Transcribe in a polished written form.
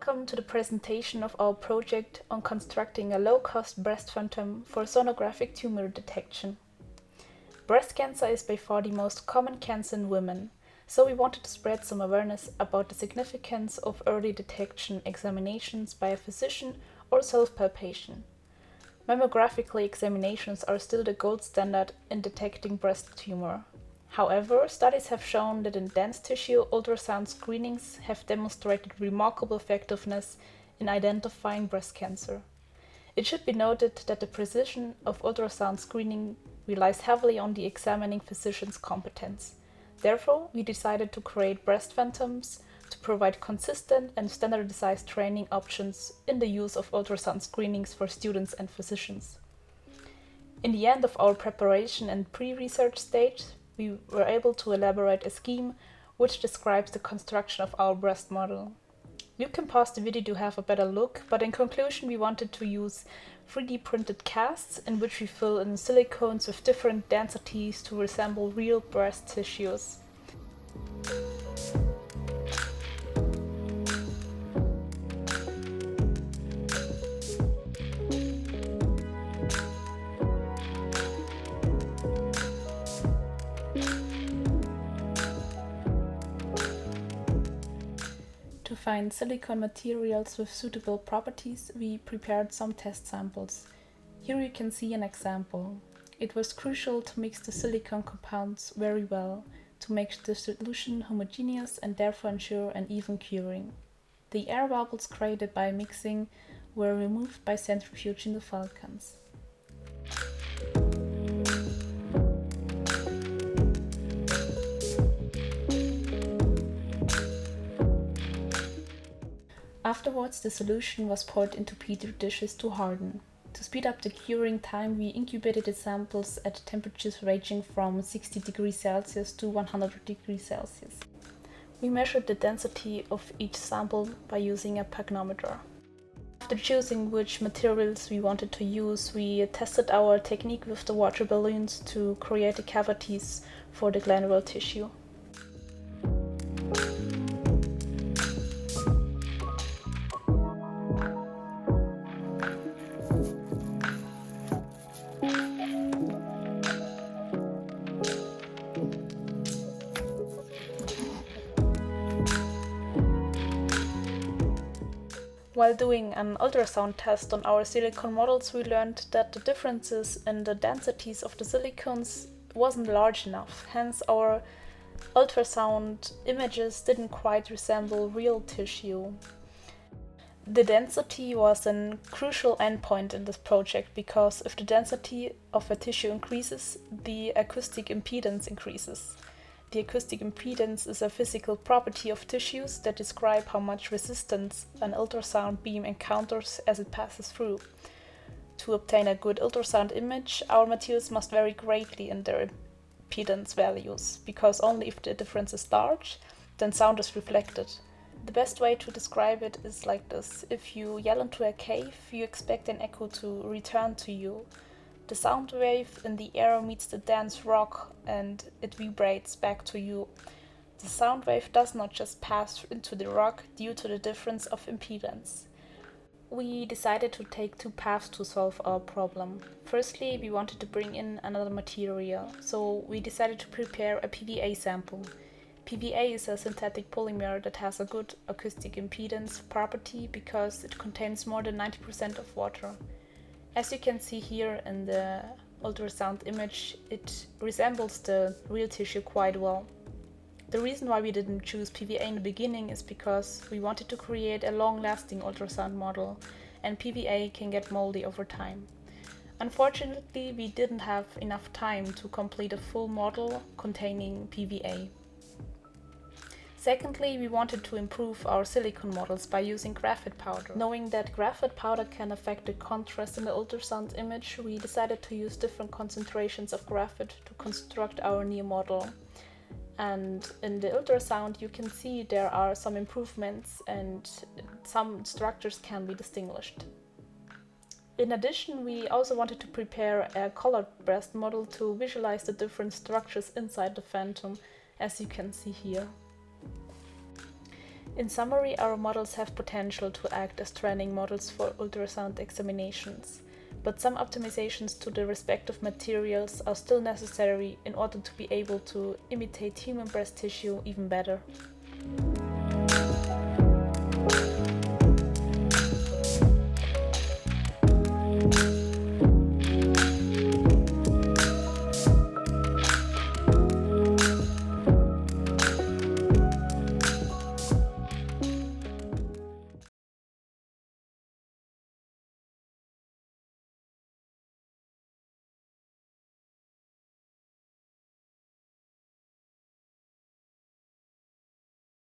Welcome to the presentation of our project on constructing a low-cost breast phantom for sonographic tumor detection. Breast cancer is by far the most common cancer in women, so we wanted to spread some awareness about the significance of early detection examinations by a physician or self-palpation. Mammographically examinations are still the gold standard in detecting breast tumor. However, studies have shown that in dense tissue ultrasound screenings have demonstrated remarkable effectiveness in identifying breast cancer. It should be noted that the precision of ultrasound screening relies heavily on the examining physician's competence. Therefore, we decided to create breast phantoms to provide consistent and standardized training options in the use of ultrasound screenings for students and physicians. In the end of our preparation and pre-research stage, we were able to elaborate a scheme which describes the construction of our breast model. You can pause the video to have a better look, but in conclusion we wanted to use 3D printed casts in which we fill in silicones with different densities to resemble real breast tissues. To find silicone materials with suitable properties, we prepared some test samples. Here you can see an example. It was crucial to mix the silicone compounds very well, to make the solution homogeneous and therefore ensure an even curing. The air bubbles created by mixing were removed by centrifuge in the falcons. Afterwards, the solution was poured into petri dishes to harden. To speed up the curing time, we incubated the samples at temperatures ranging from 60 degrees Celsius to 100 degrees Celsius. We measured the density of each sample by using a pagnometer. After choosing which materials we wanted to use, we tested our technique with the water balloons to create the cavities for the glandular tissue. While doing an ultrasound test on our silicone models, we learned that the differences in the densities of the silicones wasn't large enough. Hence, our ultrasound images didn't quite resemble real tissue. The density was a crucial endpoint in this project because if the density of a tissue increases, the acoustic impedance increases. The acoustic impedance is a physical property of tissues that describe how much resistance an ultrasound beam encounters as it passes through. To obtain a good ultrasound image, our materials must vary greatly in their impedance values, because only if the difference is large, then sound is reflected. The best way to describe it is like this. If you yell into a cave, you expect an echo to return to you. The sound wave in the air meets the dense rock and it vibrates back to you. The sound wave does not just pass into the rock due to the difference of impedance. We decided to take two paths to solve our problem. Firstly, we wanted to bring in another material, so we decided to prepare a PVA sample. PVA is a synthetic polymer that has a good acoustic impedance property because it contains more than 90% of water. As you can see here in the ultrasound image, it resembles the real tissue quite well. The reason why we didn't choose PVA in the beginning is because we wanted to create a long-lasting ultrasound model, and PVA can get moldy over time. Unfortunately, we didn't have enough time to complete a full model containing PVA. Secondly, we wanted to improve our silicone models by using graphite powder. Knowing that graphite powder can affect the contrast in the ultrasound image, we decided to use different concentrations of graphite to construct our new model. And in the ultrasound you can see there are some improvements and some structures can be distinguished. In addition, we also wanted to prepare a colored breast model to visualize the different structures inside the phantom, as you can see here. In summary, our models have potential to act as training models for ultrasound examinations, but some optimizations to the respective materials are still necessary in order to be able to imitate human breast tissue even better.